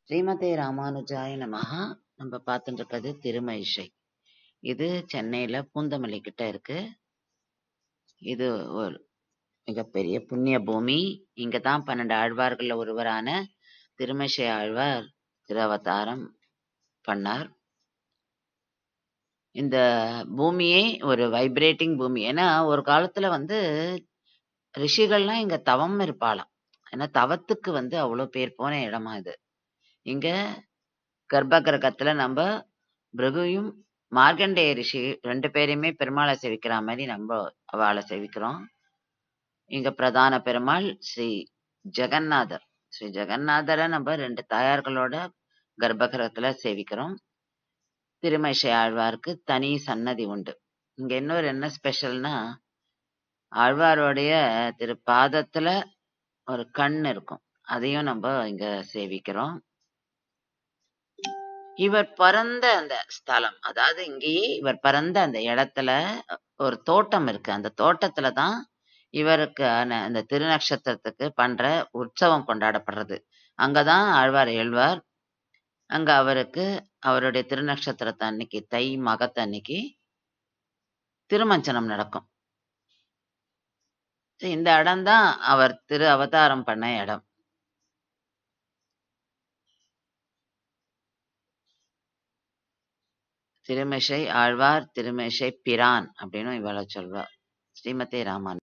ஸ்ரீமதே ராமானுஜாய நமஹா. நம்ம பார்த்துட்டு இருக்கிறது திருமழிசை. இது சென்னையில பூந்தமல்லி கிட்ட இருக்கு. இது ஒரு மிகப்பெரிய புண்ணிய பூமி. இங்கதான் 12 ஆழ்வார்கள்ல ஒருவரான திருமழிசை ஆழ்வார் திரு அவதாரம் பண்ணார். இந்த பூமியே ஒரு வைப்ரேட்டிங் பூமி. ஏன்னா ஒரு காலத்துல ரிஷிகள்லாம் இங்க தவம் இருப்பாளாம். ஏன்னா தவத்துக்கு அவ்வளவு பேர் போன இடமா இது. இங்க கர்ப்ப கிரகத்துல நம்ம பிருகுயும் மார்க்கண்டேய ரிஷி 2 பேரையுமே பெருமாளை சேவிக்கிற மாதிரி நம்ம அவளை சேவிக்கிறோம். இங்க பிரதான பெருமாள் ஸ்ரீ ஜெகநாதர். ஸ்ரீ ஜெகநாதரை நம்ம 2 தாயார்களோட கர்ப்பகிரகத்துல சேவிக்கிறோம். திருமழிசை ஆழ்வாருக்கு தனி சன்னதி உண்டு. இங்க இன்னொரு என்ன ஸ்பெஷல்னா, ஆழ்வாருடைய திரு பாதத்துல ஒரு கண் இருக்கும். அதையும் நம்ம இங்க சேவிக்கிறோம். இவர் பிறந்த அந்த ஸ்தலம், அதாவது இங்கேயே இவர் பிறந்த அந்த இடத்துல ஒரு தோட்டம் இருக்கு. அந்த தோட்டத்துல தான் இவருக்கான அந்த திருநக்ஷத்திரத்துக்கு பண்ற உற்சவம் கொண்டாடப்படுறது. அங்கதான் ஆழ்வார் எழுவார். அங்க அவருக்கு அவருடைய திருநக்ஷத்திரத்தை அன்னைக்கு தை மகத்து அன்னைக்கு திருமஞ்சனம் நடக்கும். இந்த இடம்தான் அவர் திரு அவதாரம் பண்ண இடம். திருமிசை ஆழ்வார், திருமிசை பிரான் அப்படின்னு இவளை சொல்வார். ஸ்ரீமதே ராமானுஜ